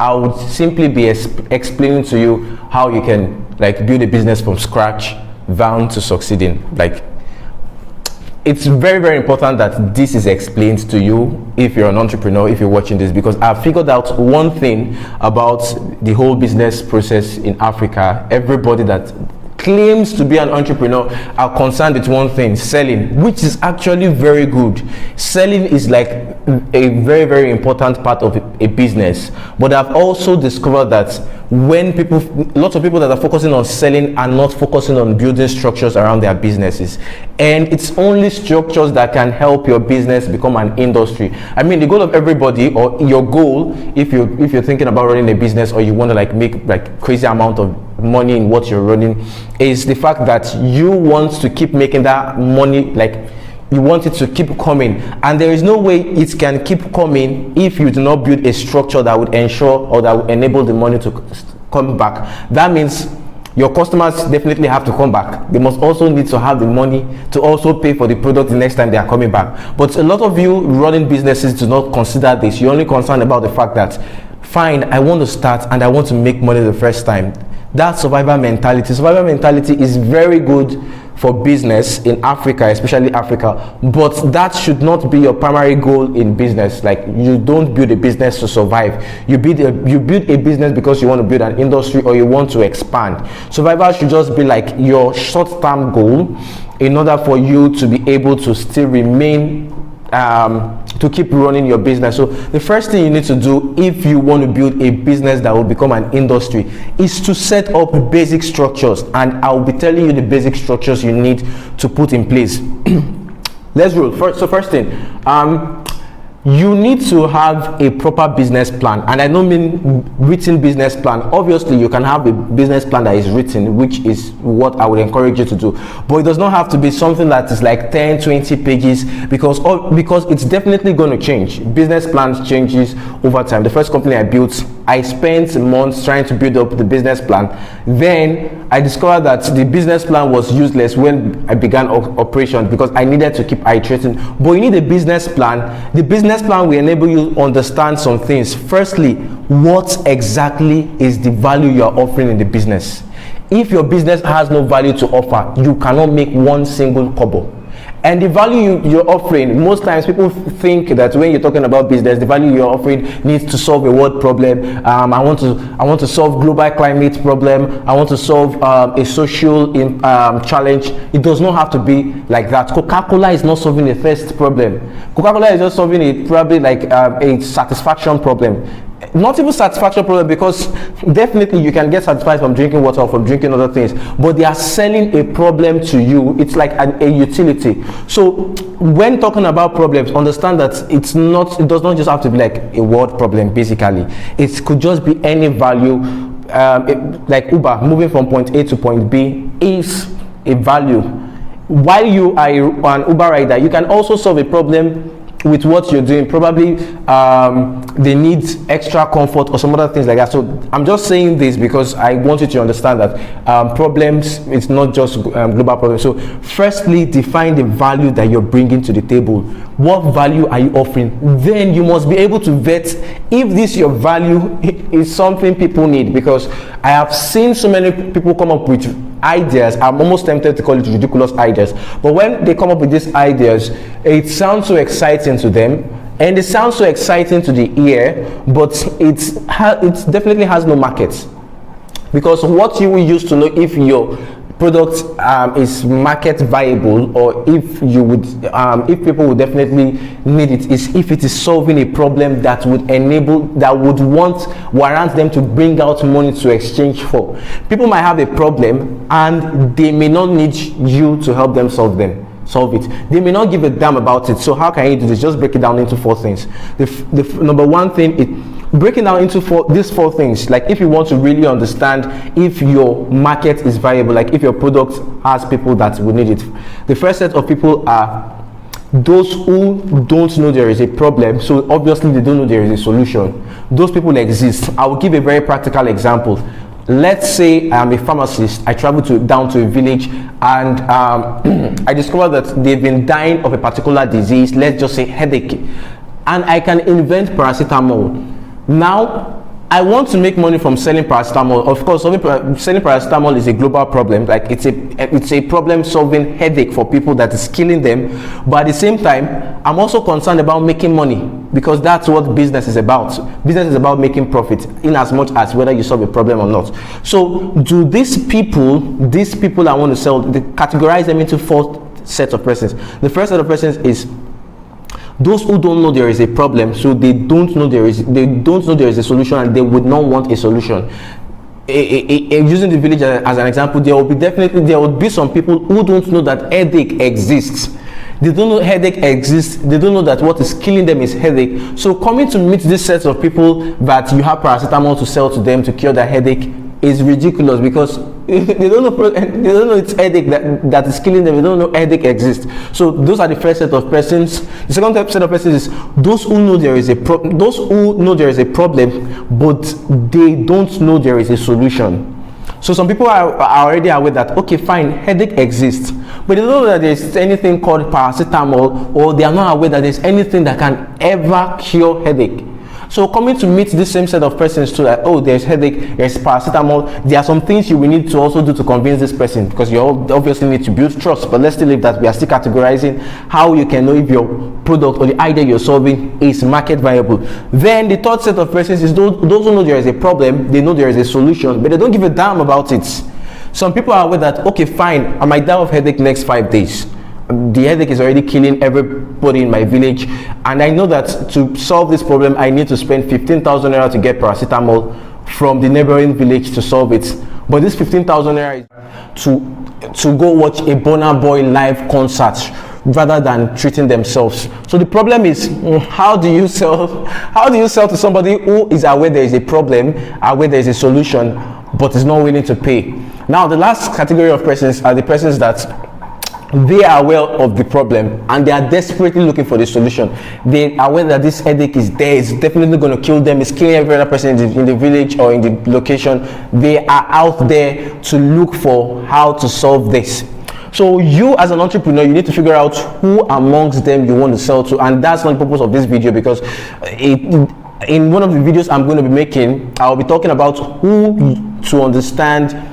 I would simply be explaining to you how you can like build a business from scratch down to succeeding. Like, it's very, very important that this is explained to you if you're an entrepreneur, if you're watching this, because I've figured out one thing about the whole business process in Africa. Everybody that claims to be an entrepreneur are concerned with one thing: selling, which is actually very good. Selling is like a very, very important part of a business. But I've also discovered that lots of people that are focusing on selling are not focusing on building structures around their businesses, and it's only structures that can help your business become an industry. I mean, the goal of everybody, or your goal, if you're thinking about running a business, or you want to like make like crazy amount of money in what you're running, is the fact that you want to keep making that money, like you want it to keep coming, and there is no way it can keep coming if you do not build a structure that would ensure or that would enable the money to come back. That means your customers definitely have to come back. They must also need to have the money to also pay for the product the next time they are coming back. But a lot of you running businesses do not consider this. You're only concerned about the fact that, fine, I want to start and I want to make money the first time. That survival mentality is very good for business in Africa, especially Africa, but that should not be your primary goal in business. Like, you don't build a business to survive. You build a business because you want to build an industry or you want to expand. Survival should just be like your short-term goal in order for you to be able to still remain to keep running your business. So the first thing you need to do if you want to build a business that will become an industry is to set up basic structures, and I'll be telling you the basic structures you need to put in place. Let's roll. First thing, you need to have a proper business plan, and I don't mean written business plan. Obviously you can have a business plan that is written, which is what I would encourage you to do, but it does not have to be something that is like 10-20 pages, because it's definitely going to change. Business plans changes over time. The first company I built, I spent months trying to build up the business plan. Then I discovered that the business plan was useless when I began operation, because I needed to keep iterating. But you need a business plan. The business plan will enable you to understand some things. Firstly, what exactly is the value you are offering in the business? If your business has no value to offer, you cannot make one single kobo. And the value you're offering, most times people think that when you're talking about business, the value you're offering needs to solve a world problem. I want to solve global climate problem. I want to solve a social challenge. It does not have to be like that. Coca-Cola is not solving a thirst problem. Coca-Cola is just solving probably like a satisfaction problem. Not even satisfaction problem, because definitely you can get satisfied from drinking water or from drinking other things, but they are selling a problem to you. It's like a utility. So when talking about problems, understand that it does not just have to be like a world problem. Basically, it could just be any value. Like Uber, moving from point A to point B is a value. While you are an Uber rider, you can also solve a problem with what you're doing. Probably they need extra comfort or some other things like that. So I'm just saying this because I want you to understand that problems, it's not just global problems. So firstly, define the value that you're bringing to the table. What value are you offering? Then you must be able to vet if this your value is something people need, because I have seen so many people come up with ideas. I'm almost tempted to call it ridiculous ideas, but when they come up with these ideas, it sounds so exciting to them, and it sounds so exciting to the ear, but it definitely has no market. Because what you will use to know if your product is market viable, or if you would if people would definitely need it, is if it is solving a problem that would warrant them to bring out money to exchange for. People might have a problem and they may not need you to help them solve it. They may not give a damn about it. So how can you do this? Just break it down into 4 things. The number one thing, breaking down into these 4 things, like if you want to really understand if your market is viable, like if your product has people that will need it. The first set of people are those who don't know there is a problem, so obviously they don't know there is a solution. Those people exist. I will give a very practical example. Let's say I'm a pharmacist. I travel down to a village, and I discover that they've been dying of a particular disease, let's just say headache, and I can invent paracetamol. Now I want to make money from selling paracetamol. Of course, selling paracetamol is a global problem. Like it's a problem-solving headache for people that is killing them. But at the same time, I'm also concerned about making money, because that's what business is about. Business is about making profit, in as much as whether you solve a problem or not. So, do these people I want to sell, they categorize them into 4 sets of persons. The first set of persons is those who don't know there is a problem, so they don't know there is a solution, and they would not want a solution. Using the village as an example, there will be some people who don't know that headache exists. They don't know headache exists. They don't know that what is killing them is headache. So coming to meet this set of people that you have paracetamol to sell to them to cure their headache is ridiculous, because they don't know it's headache that is killing them. They don't know headache exists. So those are the first set of persons. The second set of persons is those who know there is a problem, but they don't know there is a solution. So some people are already aware that, okay, fine, headache exists, but they don't know that there's anything called paracetamol, or they are not aware that there's anything that can ever cure headache. So coming to meet this same set of persons too, that, oh, there's headache, there's paracetamol, there are some things you will need to also do to convince this person, because you obviously need to build trust. But let's still leave that. We are still categorizing how you can know if your product or the idea you're solving is market viable. Then the third set of persons is those who know there is a problem, they know there is a solution, but they don't give a damn about it. Some people are aware that, okay, fine, I might die of headache next 5 days. The headache is already killing everybody in my village, and I know that to solve this problem I need to spend 15,000 naira to get paracetamol from the neighboring village to solve it. But this 15,000 naira is to go watch a Burna Boy live concert rather than treating themselves. So the problem is, how do you sell to somebody who is aware there is a problem, aware there is a solution, but is not willing to pay? Now the last category of persons are the persons that they are aware of the problem and they are desperately looking for the solution. They are aware that this headache is there, it's definitely going to kill them, it's killing every other person in the village or in the location. They are out there to look for how to solve this. So you as an entrepreneur, you need to figure out who amongst them you want to sell to, and that's not the purpose of this video, because in one of the videos I'm going to be making, I'll be talking about who to understand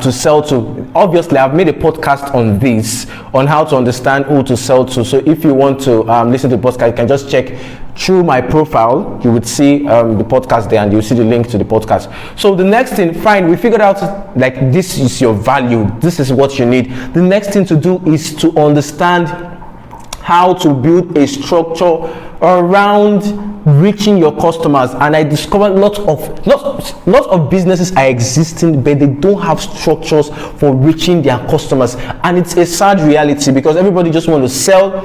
to sell to. Obviously, I've made a podcast on this, on how to understand who to sell to. So if you want to listen to the podcast, you can just check through my profile. You would see the podcast there, and you'll see the link to the podcast. So the next thing, fine, we figured out like this is your value, this is what you need. The next thing to do is to understand how to build a structure around reaching your customers. And I discovered lots of businesses are existing, but they don't have structures for reaching their customers, and it's a sad reality, because everybody just want to sell,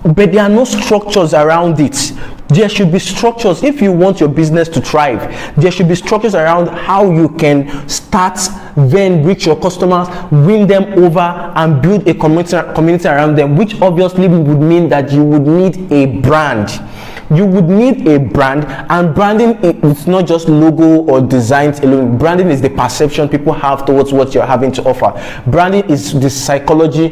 but there are no structures around it. There should be structures. If you want your business to thrive, there should be structures around how you can start, then reach your customers, win them over, and build a community around them, which obviously would mean that you would need a brand. You would need a brand, and branding is not just logo or designs alone. Branding is the perception people have towards what you're having to offer. Branding is the psychology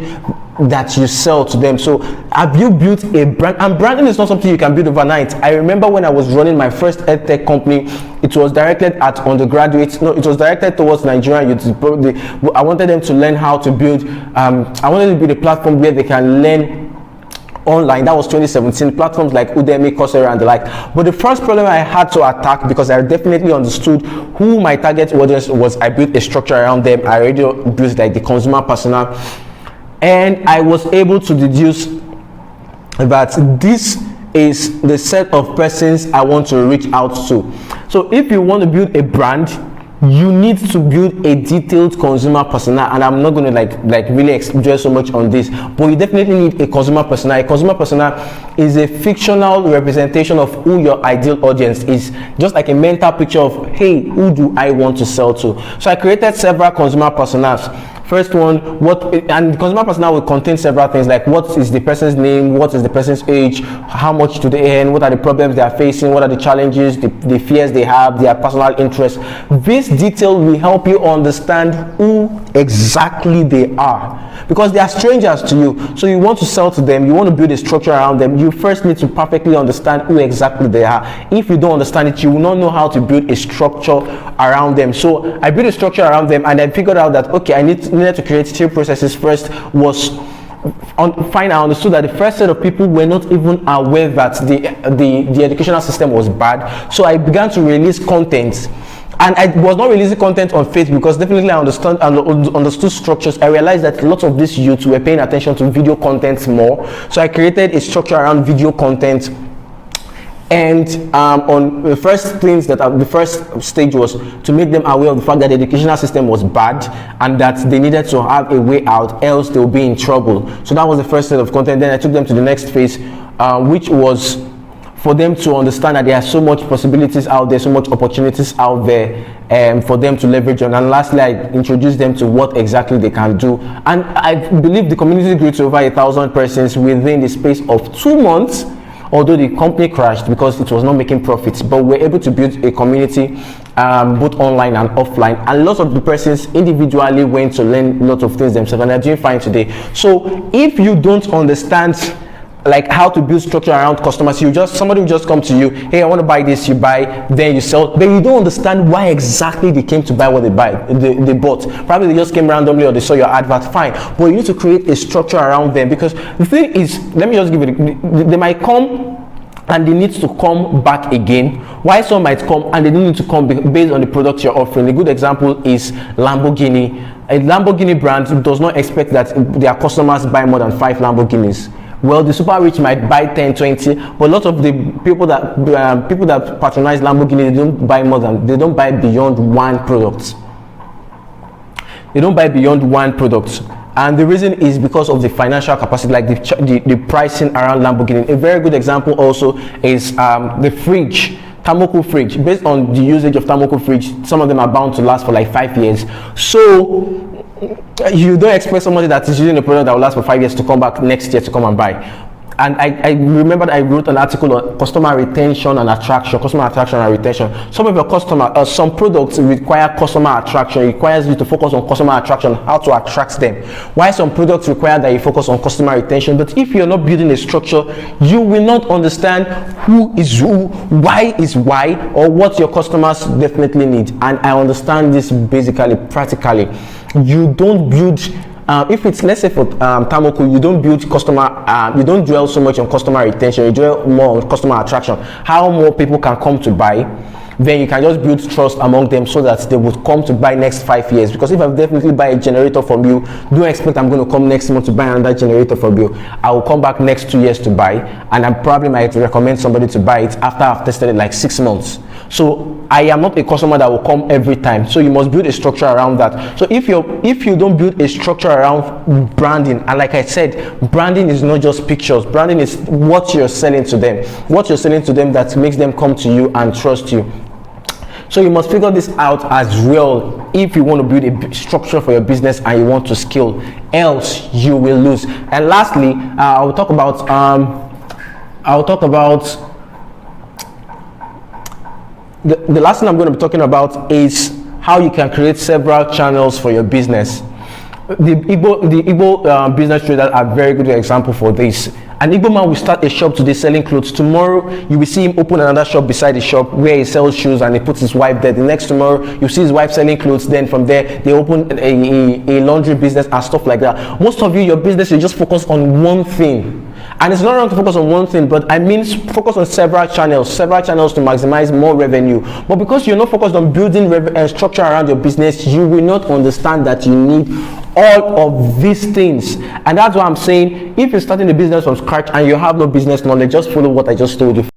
that you sell to them. So have you built a brand? And branding is not something you can build overnight. I remember when I was running my first edtech company, it was directed at undergraduates. No, it was directed towards Nigerian youth. I wanted them to learn how to build I wanted to build a platform where they can learn online. That was 2017. Platforms like Udemy, Coursera, and the like. But the first problem I had to attack, because I definitely understood who my target audience was, I built a structure around them. I already built like the consumer persona, and I was able to deduce that this is the set of persons I want to reach out to. So if you want to build a brand, you need to build a detailed consumer persona, and I'm not going to like really dwell so much on this, but you definitely need a consumer persona. A consumer persona is a fictional representation of who your ideal audience is, just like a mental picture of, hey, who do I want to sell to? So I created several consumer personas. First one, and the consumer persona will contain several things, like what is the person's name, what is the person's age, how much do they earn, what are the problems they are facing, what are the challenges, the fears they have, their personal interests. This detail will help you understand who exactly they are, because they are strangers to you. So you want to sell to them, you want to build a structure around them. You first need to perfectly understand who exactly they are. If you don't understand it, you will not know how to build a structure around them. So I built a structure around them, and I figured out that okay, I needed to create 3 processes. First was I understood that the first set of people were not even aware that the educational system was bad. So I began to release content. And I was not releasing content on Facebook because definitely I understood structures. I realized that lots of these youths were paying attention to video content more. So I created a structure around video content. And on the first things the first stage was to make them aware of the fact that the educational system was bad and that they needed to have a way out, else they'll be in trouble. So that was the first set of content. Then I took them to the next phase, which was for them to understand that there are so much possibilities out there, so much opportunities out there for them to leverage on. And lastly, I introduced them to what exactly they can do. And I believe the community grew to over 1,000 persons within the space of 2 months, although the company crashed because it was not making profits. But we were able to build a community both online and offline, and lots of the persons individually went to learn lots of things themselves, and they're doing fine today. So if you don't understand like how to build structure around customers, somebody will just come to you, hey, I want to buy this, you buy, then you sell, but you don't understand why exactly they came to buy what they bought. Probably they just came randomly, or they saw your advert, fine, but you need to create a structure around them. Because the thing is, let me just give it, they might come and they need to come back again, while some might come and they don't need to come based on the product you're offering. A good example is Lamborghini. A Lamborghini brand does not expect that their customers buy more than 5 Lamborghinis. Well, the super rich might buy 10, 20, but a lot of the people that patronize Lamborghini, they don't buy beyond one product. They don't buy beyond one product. And the reason is because of the financial capacity, like the pricing around Lamborghini. A very good example also is the fridge, thermocol fridge. Based on the usage of thermocol fridge, some of them are bound to last for like 5 years. So you don't expect somebody that is using a product that will last for 5 years to come back next year to come and buy. And I remember that I wrote an article on customer retention and attraction, customer attraction and retention. Some of your some products require customer attraction. It requires you to focus on customer attraction, how to attract them. While some products require that you focus on customer retention. But if you're not building a structure, you will not understand who is who, why is why, or what your customers definitely need. And I understand this basically, practically. You don't build if it's, let's say for thermocol, you don't build you don't dwell so much on customer retention, you dwell more on customer attraction, how more people can come to buy. Then you can just build trust among them so that they would come to buy next 5 years. Because if I definitely buy a generator from you, don't expect I'm going to come next month to buy another generator from you. I will come back next 2 years to buy, and I probably might recommend somebody to buy it after I've tested it like 6 months. So I am not a customer that will come every time. So you must build a structure around that. So if you don't build a structure around branding, and like I said, branding is not just pictures. Branding is what you're selling to them. What you're selling to them that makes them come to you and trust you. So you must figure this out as well if you want to build a structure for your business and you want to scale, else you will lose. And lastly, I will talk about the last thing I'm going to be talking about is how you can create several channels for your business. The Igbo business traders are very good example for this. An Igbo man will start a shop today selling clothes. Tomorrow you will see him open another shop beside the shop where he sells shoes and he puts his wife there. The next tomorrow you see his wife selling clothes. Then from there they open a laundry business and stuff like that. Most of you, your business, you just focus on one thing. And it's not wrong to focus on one thing, but I mean focus on several channels to maximize more revenue. But because you're not focused on building structure around your business, you will not understand that you need all of these things. And that's why I'm saying, if you're starting a business from scratch and you have no business knowledge, just follow what I just told you.